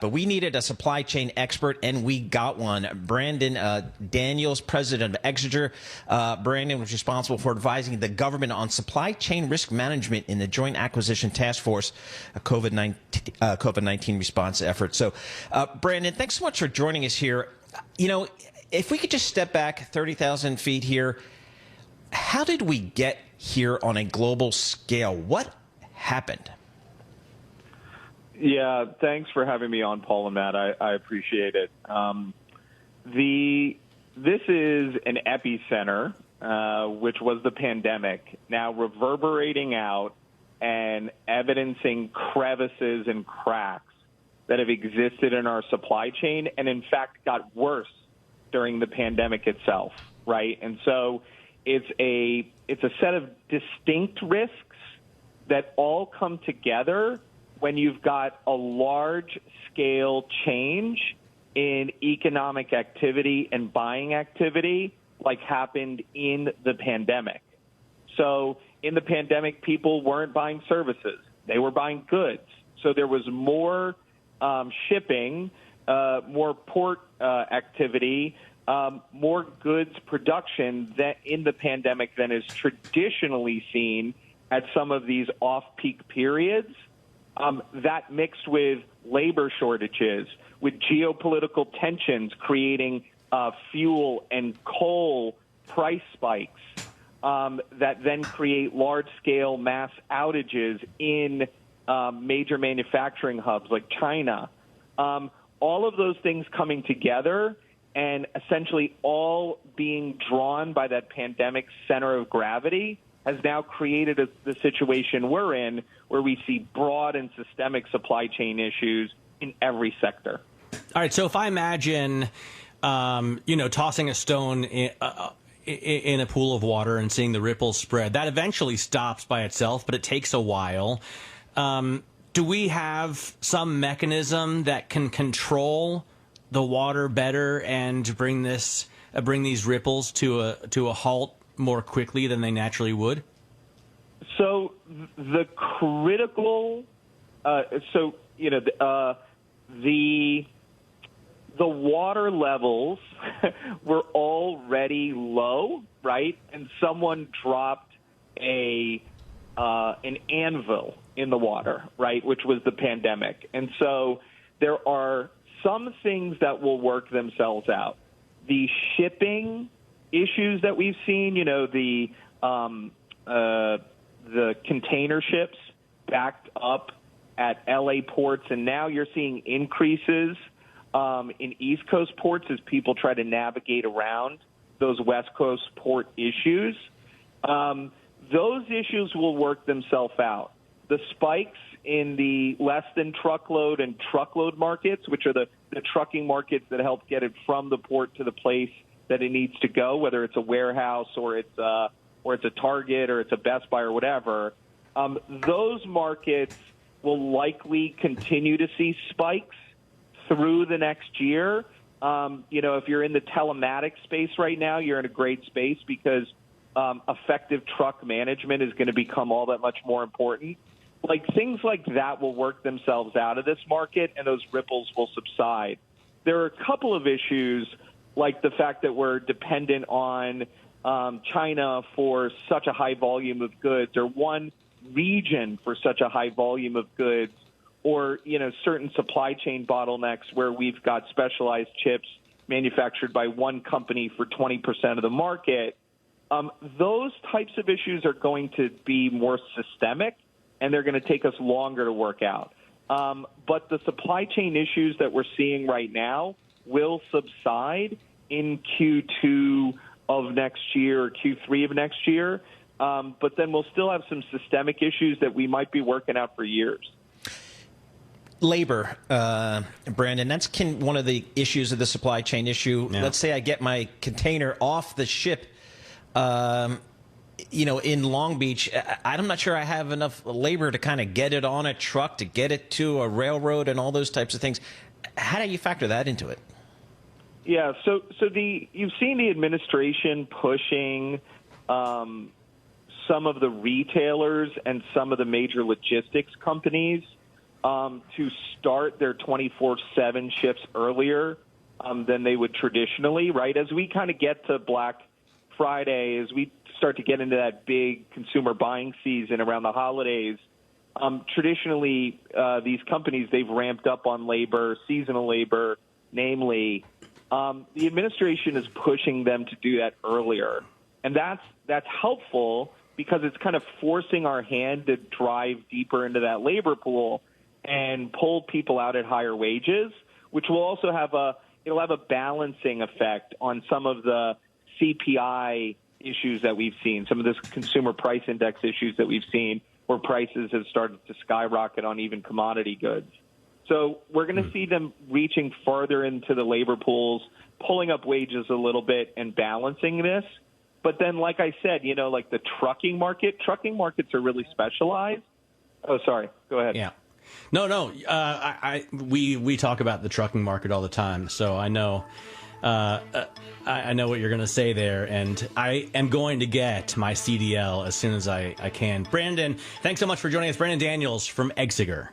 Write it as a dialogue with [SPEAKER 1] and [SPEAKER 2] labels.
[SPEAKER 1] But we needed a supply chain expert, and we got one. Brandon Daniels, president of Exeter. Brandon was responsible for advising the government on supply chain risk management in the Joint Acquisition Task Force, a COVID-19 response effort. So, Brandon, thanks so much for joining us here. You know, if we could just step back 30,000 feet here, how did we get here on a global scale? What happened?
[SPEAKER 2] Yeah, thanks for having me on, Paul and Matt. I appreciate it. This is an epicenter, which was the pandemic, now reverberating out and evidencing crevices and cracks that have existed in our supply chain and, in fact, got worse during the pandemic itself, right? And so it's a set of distinct risks that all come together when you've got a large-scale change in economic activity and buying activity like happened in the pandemic. So in the pandemic, people weren't buying services. They were buying goods. So there was more shipping, more port activity, more goods production that in the pandemic than is traditionally seen at some of these off-peak periods. That mixed with labor shortages, with geopolitical tensions creating fuel and coal price spikes that then create large-scale mass outages in major manufacturing hubs like China. All of those things coming together and essentially all being drawn by that pandemic center of gravity has now created the situation we're in, where we see broad and systemic supply chain issues in every sector.
[SPEAKER 3] All right, so if I imagine, tossing a stone in a pool of water and seeing the ripples spread, that eventually stops by itself, but it takes a while. Do we have some mechanism that can control the water better and bring these ripples to a halt more quickly than they naturally would?
[SPEAKER 2] So the critical, the water levels were already low, right? And someone dropped an anvil in the water, right, which was the pandemic. And so there are some things that will work themselves out. The shipping issues that we've seen, the container ships backed up at LA ports, and now you're seeing increases in East Coast ports as people try to navigate around those West Coast port issues. Those issues will work themselves out. The spikes in the less than truckload and truckload markets, which are the trucking markets that help get it from the port to the place that it needs to go, whether it's a warehouse or it's a Target or it's a Best Buy or whatever, those markets will likely continue to see spikes through the next year. If you're in the telematics space right now, you're in a great space because effective truck management is going to become all that much more important. Like things like that will work themselves out of this market, and those ripples will subside. There are a couple of issues, like the fact that we're dependent on China for such a high volume of goods, or one region for such a high volume of goods, or certain supply chain bottlenecks where we've got specialized chips manufactured by one company for 20% of the market. Those types of issues are going to be more systemic, and they're going to take us longer to work out. But the supply chain issues that we're seeing right now will subside in Q2 of next year or Q3 of next year. But then we'll still have some systemic issues that we might be working out for years.
[SPEAKER 1] Labor, Brandon, that's one of the issues of the supply chain issue. Yeah. Let's say I get my container off the ship, in Long Beach. I'm not sure I have enough labor to kind of get it on a truck, to get it to a railroad and all those types of things. How do you factor that into it?
[SPEAKER 2] Yeah, so you've seen the administration pushing some of the retailers and some of the major logistics companies to start their 24/7 shifts earlier than they would traditionally, right? As we kind of get to Black Friday, as we start to get into that big consumer buying season around the holidays, traditionally these companies, they've ramped up on labor, seasonal labor, namely. The administration is pushing them to do that earlier. And that's helpful because it's kind of forcing our hand to drive deeper into that labor pool and pull people out at higher wages, which will also it'll have a balancing effect on some of the CPI issues that we've seen, some of this consumer price index issues that we've seen where prices have started to skyrocket on even commodity goods. So we're going to see them reaching farther into the labor pools, pulling up wages a little bit and balancing this. But then, like I said, like the trucking markets are really specialized. Oh, sorry. Go ahead.
[SPEAKER 3] Yeah. No. We talk about the trucking market all the time, so I know. I know what you're going to say there, and I am going to get my CDL as soon as I can. Brandon, thanks so much for joining us. Brandon Daniels from Exeter.